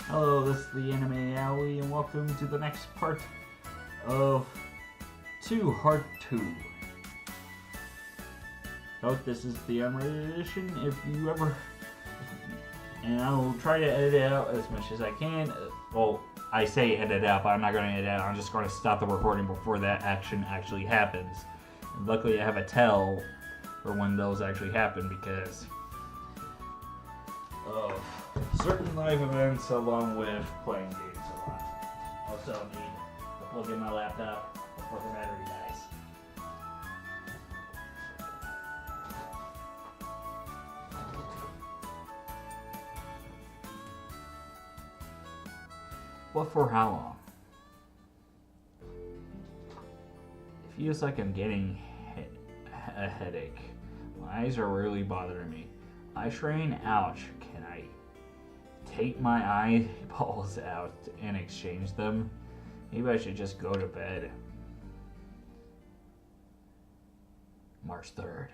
Hello, this is the Anime Alley, and welcome to the next part of Toheart 2. Note this is the unrated edition. If you ever, and I will try to edit it out as much as I can. Well, I say edit out, but I'm not going to edit out. I'm just going to stop the recording before that action actually happens. And luckily, I have a tell for when those actually happen because of certain live events along with playing games a lot. Also need to plug in my laptop before the battery dies. But for how long? It feels like I'm getting a headache. My eyes are really bothering me. Eye strain? Ouch. Can I take my eyeballs out and exchange them? Maybe I should just go to bed. March 3rd.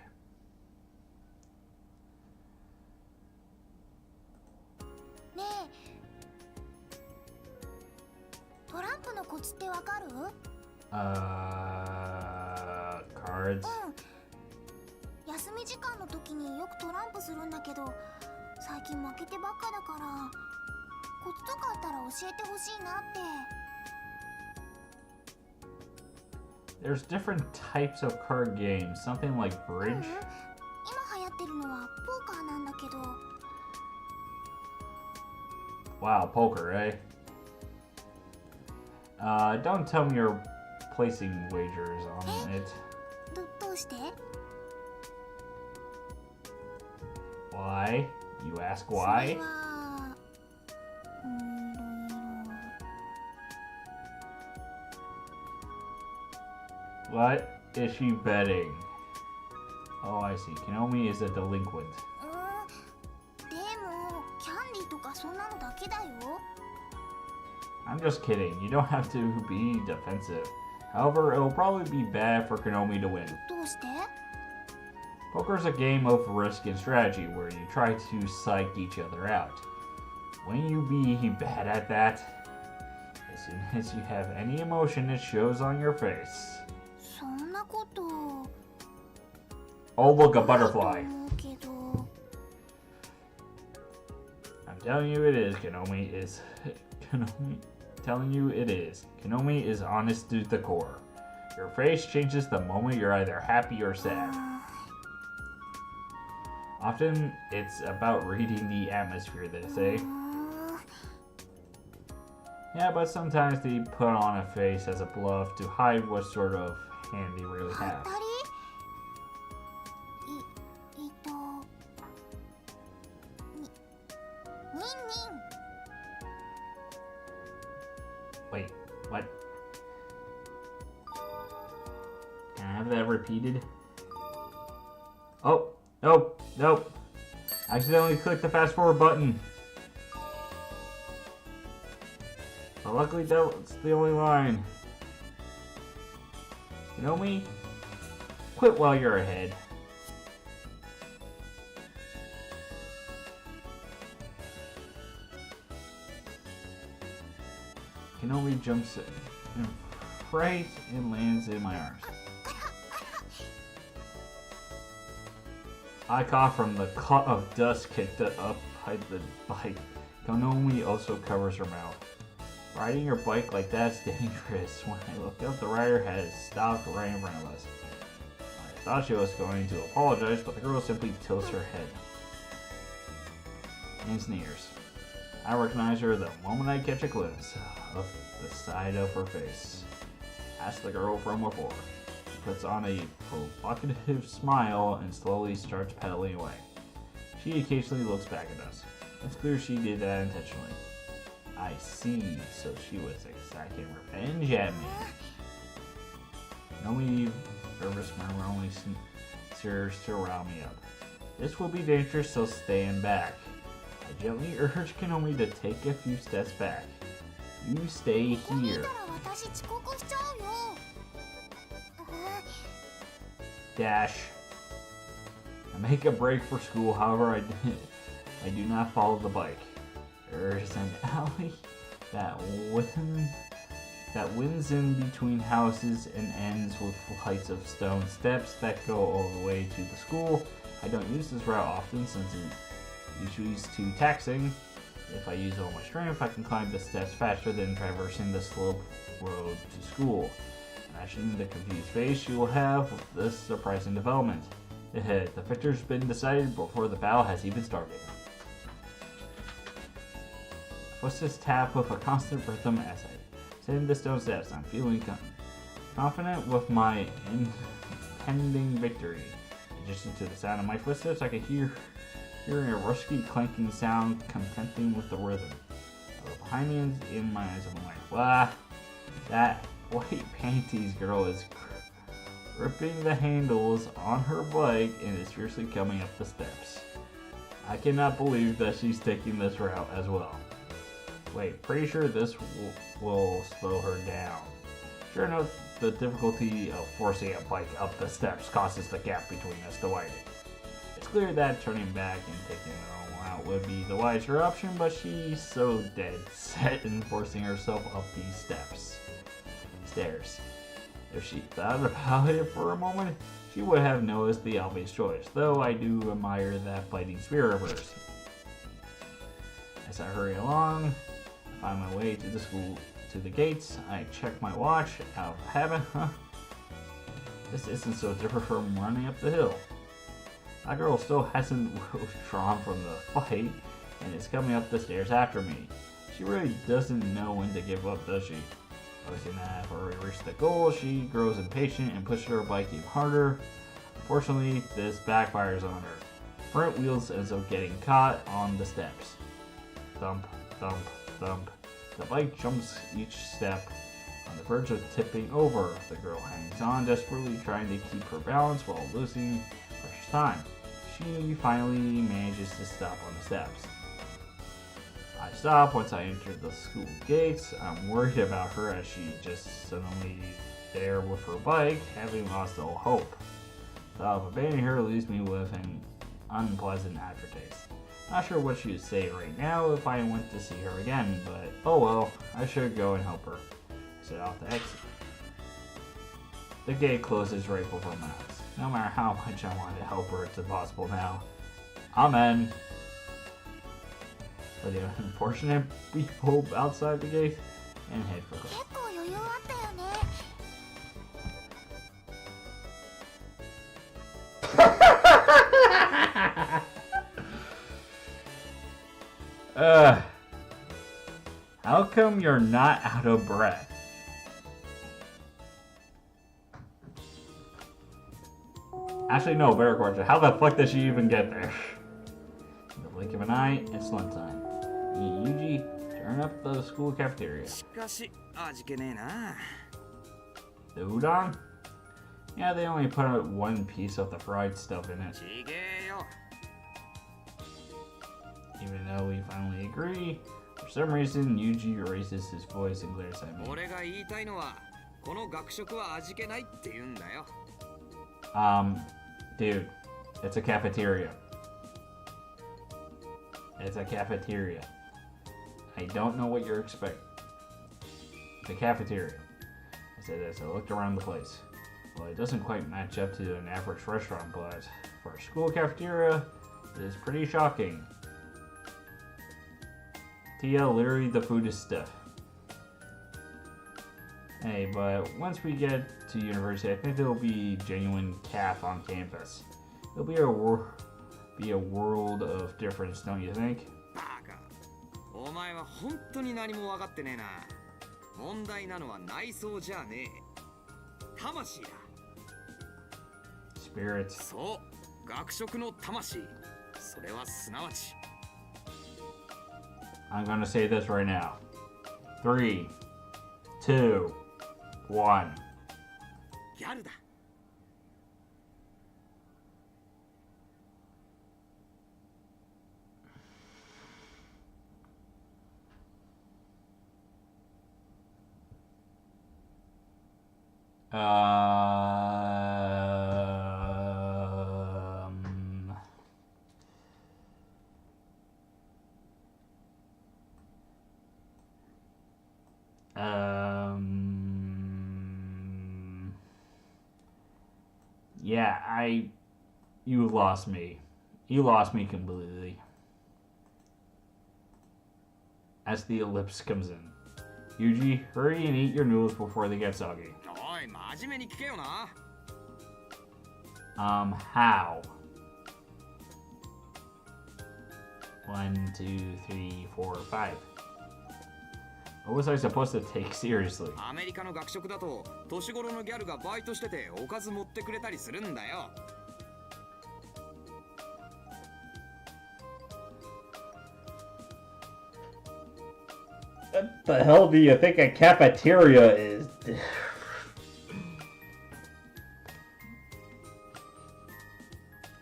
ねえ、トランプのコツってわかる？Cards? 休み時間の時によくトランプするんだけど、最近負けてばっかだから、コツとかあったら教えてほしいなって。There's different types of card games, something like bridge. 今流行ってるのはポーカーなんだけど。Wow, poker, eh? Don't tell me you're placing wagers on it. どうして？ Why? You ask それ why? は、What is she betting? Oh, I see. Kinomi is a delinquent. でもキャンディーとかそんなのだけだよ。 I'm just kidding. You don't have to be defensive. However, it'll probably be bad for Kinomi to win. どうして？ Poker's a game of risk and strategy where you try to psych each other out. When you be bad at that, as soon as you have any emotion, it shows on your face. そんなこと。 Oh, look, a butterfly. 思うけど。 I'm telling you it is, Kinomi is... Kinomi... Telling you it is. Kinomi is honest to the core. Your face changes the moment you're either happy or sad. Often, it's about reading the atmosphere, they say. Yeah, but sometimes they put on a face as a bluff to hide what sort of hand they really 当 have. たり？ニンニン。 Wait, what? Can I have that repeated? Oh, nope, nope. I accidentally clicked the fast forward button. But luckily that's the only line. You know me? Quit while you're ahead. Kenobi jumps in right and lands in my arms. I cough from the cloud of dust kicked up by the bike. Konomi also covers her mouth. Riding your bike like that's dangerous. When I looked up, the rider had stopped right in front of us. I thought she was going to apologize, but the girl simply tilts her head and sneers. I recognize her the moment I catch a glimpse of the side of her face. Ask the girl from before. She puts on a provocative smile and slowly starts pedaling away. She occasionally looks back at us. It's clear she did that intentionally. I see, so she was exacting revenge at me. Nomi, nervous murmur only serves to rile me up. This will be dangerous, so stand back. I gently urge Kenomi to take a few steps back. You stay ここにい here. たら私遅刻しちゃうよ。 Dash. I make a break for school, however I do not follow the bike. There's an alley that winds in between houses and ends with flights of stone steps that go all the way to the school. I don't use this route often since it usually is too taxing. If I use all my strength, I can climb the steps faster than traversing the slope road to school. Imagine the confused face you will have with this surprising development. The victor's been decided before the battle has even started. Footsteps tap with a constant rhythm as I ascend the stone steps. I'm feeling confident with my impending victory. In addition to the sound of my footsteps, I can hear a rusty clanking sound contending with the rhythm. Behind me in my eyes, I'm like, wow, that white panties girl is gripping the handles on her bike and is fiercely coming up the steps. I cannot believe that she's taking this route as well. Wait, pretty sure this will slow her down. Sure enough, the difficulty of forcing a bike up the steps causes the gap between us to widen. It's clear that turning back and taking the wrong route would be the wiser option, but she's so dead set in forcing herself up these stairs. If she thought about it for a moment, she would have noticed the obvious choice, though I do admire that fighting spirit of hers. As I hurry along, I find my way to the gates. I check my watch, out of habit, This isn't so different from running up the hill. That girl still hasn't withdrawn from the fight, and is coming up the stairs after me. She really doesn't know when to give up, does she? Noticing that I've already reached the goal, she grows impatient and pushes her bike even harder. Unfortunately, this backfires on her. Front wheels ends up getting caught on the steps. Thump, thump, thump. The bike jumps each step on the verge of tipping over. The girl hangs on, desperately trying to keep her balance while losing precious time. She finally manages to stop on the steps. I stop once I enter the school gates. I'm worried about her as she just suddenly there with her bike, having lost all hope. The thought of abandoning her leaves me with an unpleasant aftertaste. Not sure what she would say right now if I went to see her again, but oh well, I should go and help her. I set off the exit. The gate closes right before my eyes. No matter how much I want to help her, it's impossible now. Amen. For the unfortunate people outside the gate, and head for home. 結構余裕あったよね。How come you're not out of breath? Actually, no, better question. How the fuck did she even get there? In the blink of an eye, it's lunchtime. Yuji, turn up the school cafeteria. The udon? Yeah, they only put out one piece of the fried stuff in it. Even though we finally agree, for some reason, Yuji raises his voice and glares at me. Dude, it's a cafeteria. It's a cafeteria. I don't know what you're expecting. It's a cafeteria. I said as I looked around the place. Well, it doesn't quite match up to an average restaurant, but for a school cafeteria, it is pretty shocking. Tia, literally the food is stiff. Hey, but once we get to university, I think there will be genuine caf on campus. It'll be a world of difference, don't you think? Spirits. I'm gonna say this right now. 3, 2, 1. Yeah, you lost me. You lost me completely. As the ellipse comes in. Yuji, hurry and eat your noodles before they get soggy. How? 1, 2, 3, 4, 5. What was I supposed to take seriously? アメリカの学食だと年頃のギャルがバイトしてておかず持ってくれたりするんだよ。What the hell do you think a cafeteria is?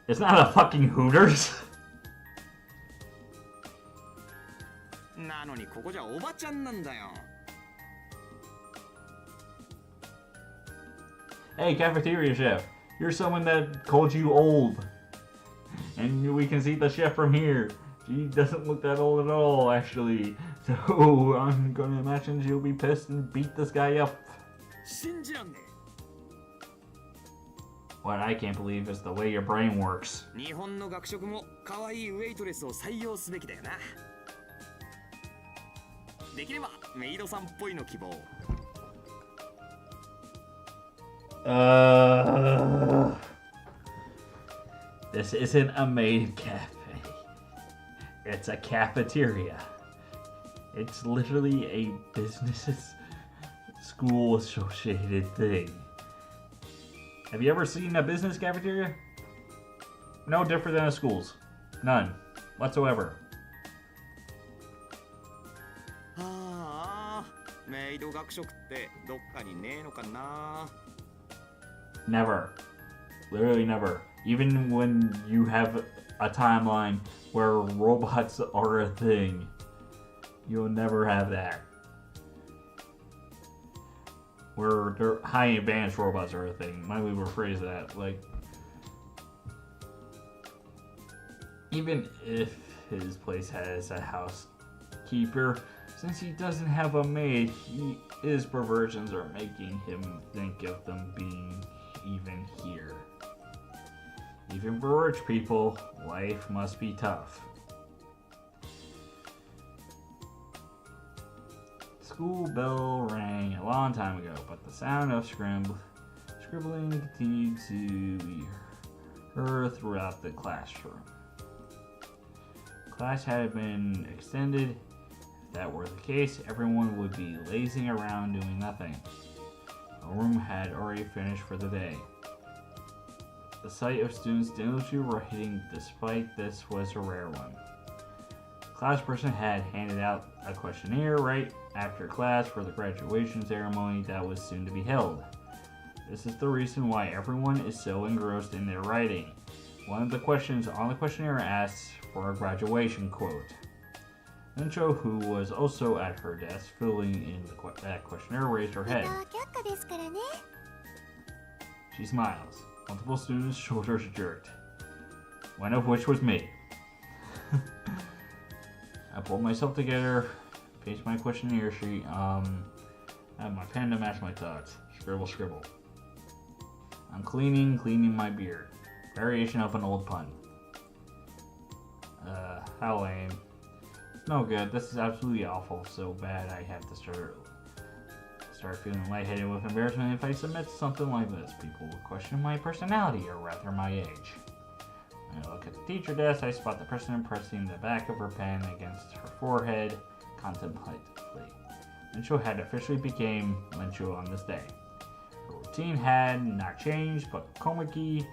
It's not a fucking Hooters. なのにここじゃおばちゃんなんだよ。Hey, cafeteria chef. You're someone that called you old. And we can see the chef from here. She doesn't look that old at all, actually. So I'm gonna imagine she'll be pissed and beat this guy up. 信じらんね What I can't believe is the way your brain works. え。日本の学食も可愛いウェイトレスを採用すべきだよな。できればメイドさんっぽいの希望。This isn't a maid cafe. It's a cafeteria. It's literally a business school associated thing. Have you ever seen a business cafeteria? No different than a school's. None. Whatsoever. ああ、メイド学食ってどっかにねえのかな。Never. Literally never. Even when you have a timeline where robots are a thing, you'll never have that. Where high advanced robots are a thing. Might we rephrase that? Like, even if his place has a housekeeper, since he doesn't have a maid, his perversions are making him think of them being even here. Even for rich people, life must be tough. School bell rang a long time ago, but the sound of scribbling continued to be heard throughout the classroom. Class had been extended. If that were the case, everyone would be lazing around doing nothing. The room had already finished for the day. The sight of students diligently writing despite this was a rare one. The class person had handed out a questionnaire right after class for the graduation ceremony that was soon to be held. This is the reason why everyone is so engrossed in their writing. One of the questions on the questionnaire asks for a graduation quote. Mincho, who was also at her desk filling in that questionnaire, raised her head. She smiles. Multiple students' shoulders jerked, one of which was me. I pulled myself together, paced my questionnaire sheet, I have my pen to match my thoughts. Scribble, scribble. I'm cleaning my beard. Variation of an old pun. How lame. No good. This is absolutely awful. So bad I have to start feeling lightheaded with embarrassment if I submit something like this. People will question my personality, or rather my age. When I look at the teacher desk, I spot the person pressing the back of her pen against her forehead contemplatively. Mincho had officially become Mincho on this day. Her routine had not changed, but Komiki,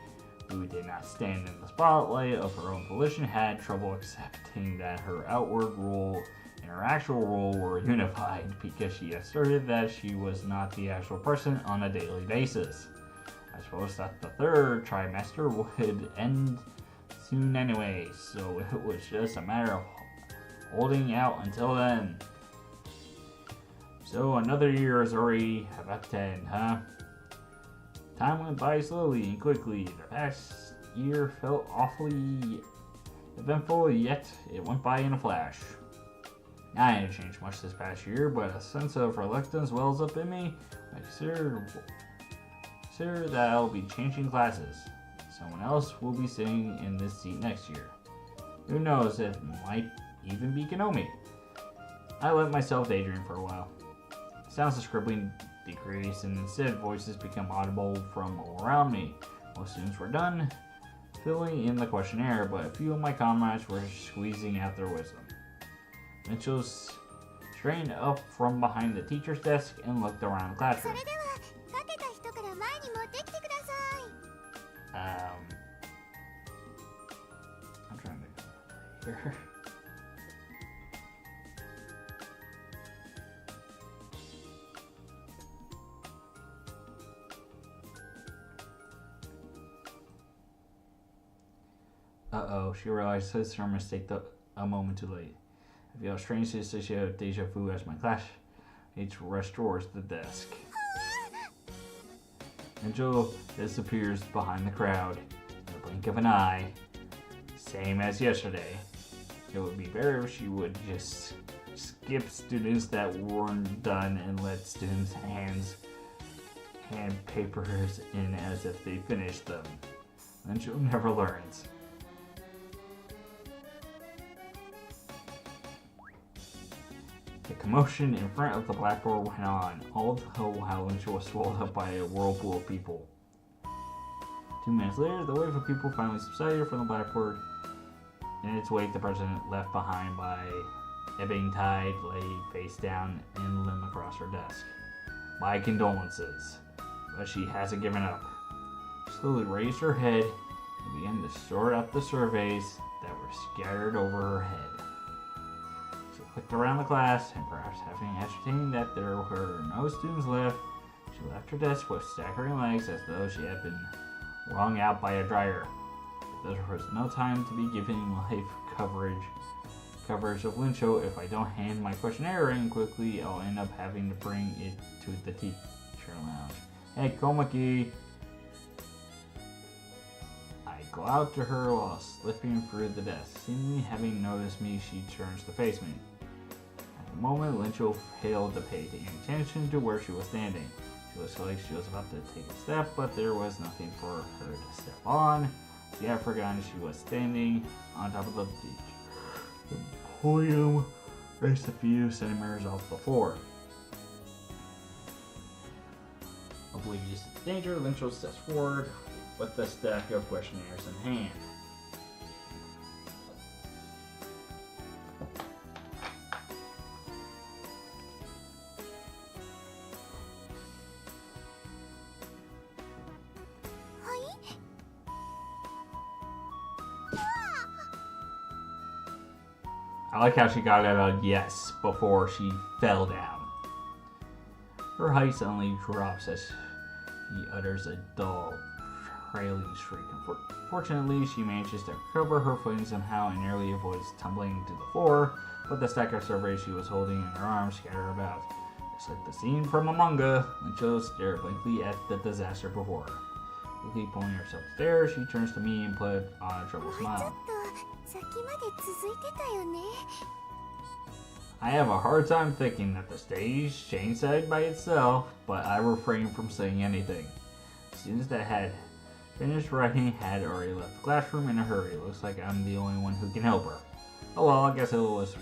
who did not stand in the spotlight of her own volition, had trouble accepting that her outward role and her actual role were unified, because she asserted that she was not the actual person on a daily basis. I suppose that the third trimester would end soon anyway, so it was just a matter of holding out until then. So another year is already about to end, huh? Time went by slowly and quickly. The past year felt awfully eventful, yet it went by in a flash. I haven't changed much this past year, but a sense of reluctance wells up in me. I consider that I'll be changing classes. Someone else will be sitting in this seat next year. Who knows, it might even be Kanomi. I let myself daydream for a while. Sounds of scribbling decrease, and instead voices become audible from all around me. Most students were done filling in the questionnaire, but a few of my comrades were squeezing out their wisdom. Mitchell straightened up from behind the teacher's desk and looked around the そ classroom. れではかけた人から前に持ってきてください。 I'm trying to go here. Uh-oh, she realizes her mistake a moment too late. I feel strangely associated with deja vu as my classmates rush towards the desk. Angel disappears behind the crowd in the blink of an eye. Same as yesterday. It would be better if she would just skip students that weren't done and let students hand papers in as if they finished them. Angel never learns. The commotion in front of the blackboard went on, all the while Lynch was swallowed up by a whirlpool of people. 2 minutes later, the wave of people finally subsided from the blackboard. In its wake, the president left behind by ebbing tide lay face down and limp across her desk. My condolences, but she hasn't given up. She slowly raised her head and began to sort out the surveys that were scattered over her head. Looked around the class, and perhaps having ascertained that there were no students left, she left her desk with staggering legs as though she had been wrung out by a dryer. There was no time to be giving live coverage of Lincho. If I don't hand my questionnaire in quickly, I'll end up having to bring it to the teacher lounge. Hey, Komaki! I go out to her while slipping through the desk. Seemingly having noticed me, she turns to face me. At the moment, Lincho failed to pay any attention to where she was standing. She looked like she was about to take a step, but there was nothing for her to step on. She had forgotten she was standing on top of the beach. The podium raced a few centimeters off the floor. Oblivious to danger, Lincho steps forward with the stack of questionnaires in hand. I like how she got out a yes before she fell down. Her height suddenly drops as she utters a dull, trailing shriek. Fortunately, she manages to cover her footing somehow and narrowly avoids tumbling to the floor, but the stack of surveys she was holding in her arms scatter about. Just like the scene from a manga, Lincho stared blankly at the disaster before her. Quickly pulling herself upstairs, she turns to me and put on a troubled smile. I have a hard time thinking that the stage changed side by itself, but I refrain from saying anything. Students that had finished writing had already left the classroom in a hurry. Looks like I'm the only one who can help her. Oh well, I guess it was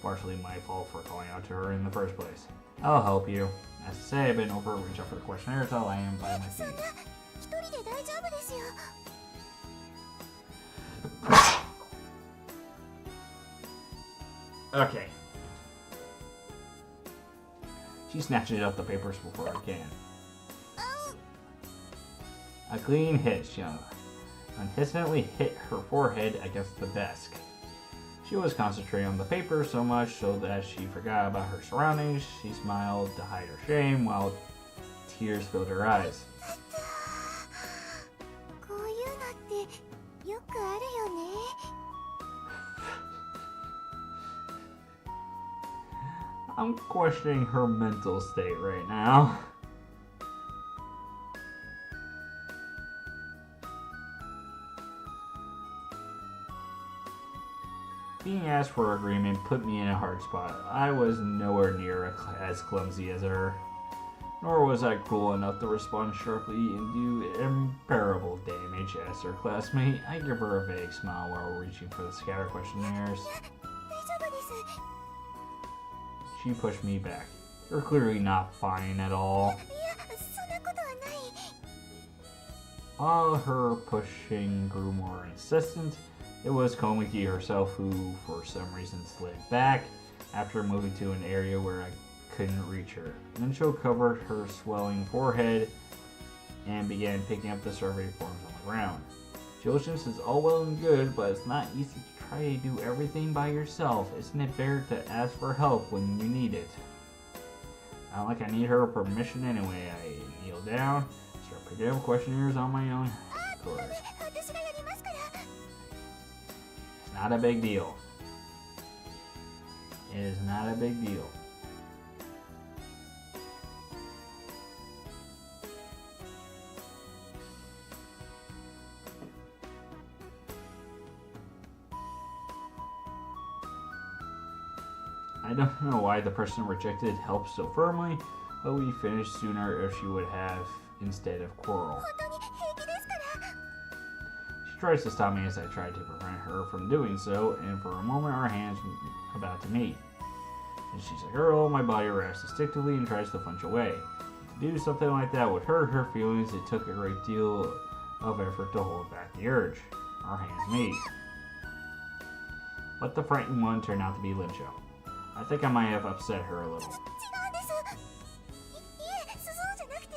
partially my fault for calling out to her in the first place. I'll help you. As to say, I bent over, reached out for the questionnaire till I am by my feet. Okay. She snatches up the papers before I can. A clean hit, she unhesitantly hit her forehead against the desk. She was concentrating on the paper so much so that she forgot about her surroundings. She smiled to hide her shame while tears filled her eyes. I'm questioning her mental state right now. Being asked for agreement put me in a hard spot. I was nowhere near as clumsy as her. Nor was I cool enough to respond sharply and do unbearable damage as her classmate. I give her a vague smile while reaching for the scatter questionnaires. 大丈夫です。 She pushed me back. You're clearly not fine at all. いや、そんなことはない。 While her pushing grew more insistent, it was Komiki herself who, for some reason, slid back after moving to an area where I couldn't reach her. Lincho covered her swelling forehead and began picking up the survey forms on the ground. Diligence is all well and good, but it's not easy to try to do everything by yourself. Isn't it better to ask for help when you need it? Not like I need her permission anyway. I kneel down, start picking up questionnaires on my own accord. 私がやりますから。 It's not a big deal. It is not a big deal. I don't know why the person rejected help so firmly, but we finished sooner if she would have instead of quarrel. 本当に平気ですから。 She tries to stop me as I try to prevent her from doing so, and for a moment our hands are about to meet. And she's a girl, my body reacts instinctively and tries to punch away. To do something like that would hurt her feelings. It took a great deal of effort to hold back the urge. Our hands meet. But the frightened one turned out to be Lincho. I think I might have upset her a little. 違うんです。いえ、そうじゃなくて。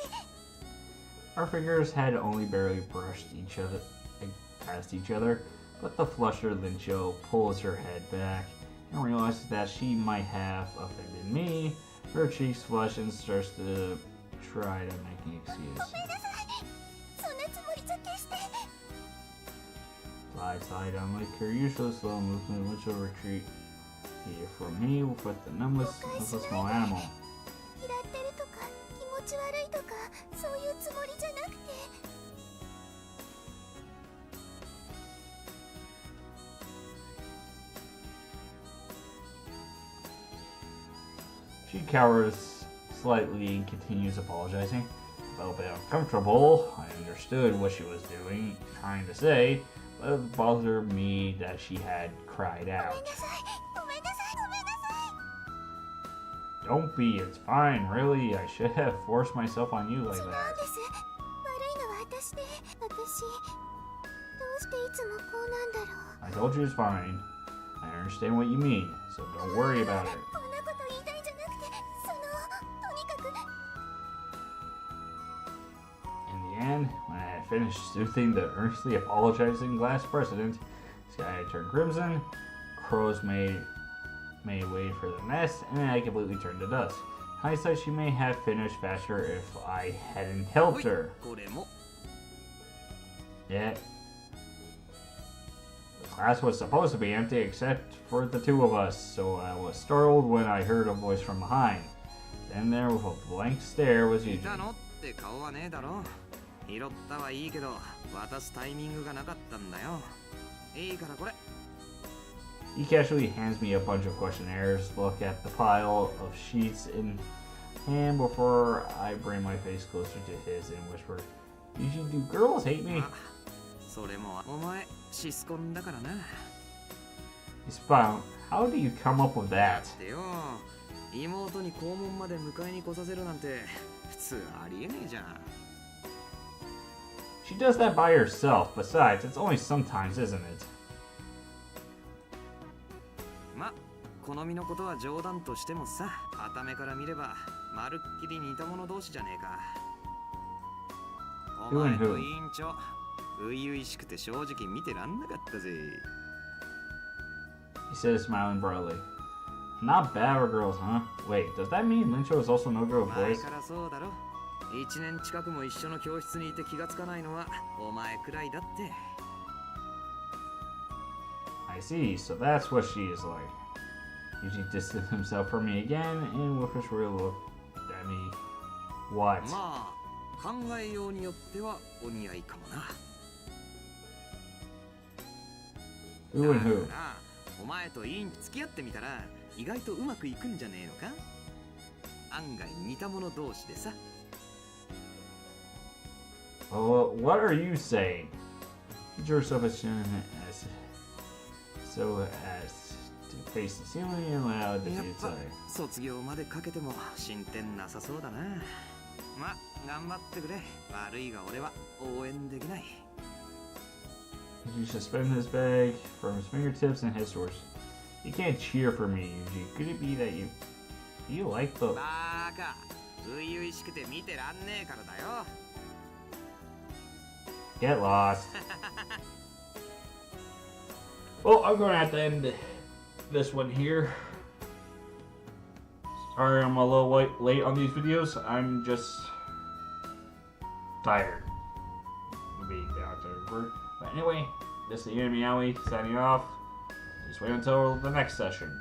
Our fingers had only barely brushed past each other, but the flustered Lincho pulls her head back and realizes that she might have offended me. Her cheeks flush and starts to try to make an excuse. ごめんなさい。そんなつもりじゃ決して。 Slide on like her usual slow movement, Lincho retreat from me with the numbness of a small animal. 嫌ってるとか気持ち悪いとかそういうつもりじゃなくて。 She cowers slightly and continues apologizing. I felt a bit uncomfortable. I understood what she was trying to say, but it bothered me that she had cried ごめん out. なさい。ごめんなさい。ごめんなさい。 Don't be, it's fine, really. I should have forced myself on you like 違うん that. です。悪いのは私で。私どうしていつもこうなんだろう。 I told you it's fine. I understand what you mean, so don't worry about it. こんなこと言いたいんじゃなくて、とにかく。 In the end, when I had finished soothing the earnestly apologizing glass president, sky had turned crimson, crows made way for the nest, and I completely turned to dust. Hindsight, she may have finished faster if I hadn't helped her. これも Yeah. The class was supposed to be empty except for the two of us, so I was startled when I heard a voice from behind. Then there with a blank stare was いた Eugene. のって顔はねえだろ。拾ったはいいけど渡すタイミングがなかったんだよ。いいからこれ。 He casually hands me a bunch of questionnaires, look at the pile of sheets in hand before I bring my face closer to his and whisper, "Usually do girls hate me?" あ、それもお前シスコンだからな。 He smiled. How do you come up with that? でよ、妹に校門まで迎えに来させるなんて普通ありえねえじゃん。 She does that by herself. Besides, it's only sometimes, isn't it? ま、好みのことは冗談としてもさ、傍目から見ればまるっきり似た者同士じゃねえか。お前と委員長、初々しくて正直見てらんなかったぜ。 He says, smiling broadly. Not bad for girls, huh? Wait, does that mean Lincho is also no good with 前 boys? からそうだろ。1年近くも一緒の教室にいて気がつかないのはお前くらいだって。 I see, so that's what she is like. Eugene distanced himself from me again and with his real look at me. What? まあ、考えようによってはお似合いかもな。 Who and who? だからお前と付き合ってみたら意外とうまくいくんじゃねえのか。案外似た者同士でさ。Oh, what are you saying? Get yourself a chin as so as to face the ceiling and allow it to be inside. 卒業までかけても進展なさそうだな。ま、頑張ってくれ。悪いが俺は応援できない。You suspend his bag from his fingertips and head towards. You can't cheer for me, Yuji. Could it be that you like the... バカ。初々しくて見てらんねえからだよ。Get lost. Well, I'm going to have to end this one here. Sorry I'm a little late on these videos. I'm just tired of being down to work. But anyway, this is the Enemy Alley signing off. Just wait until the next session.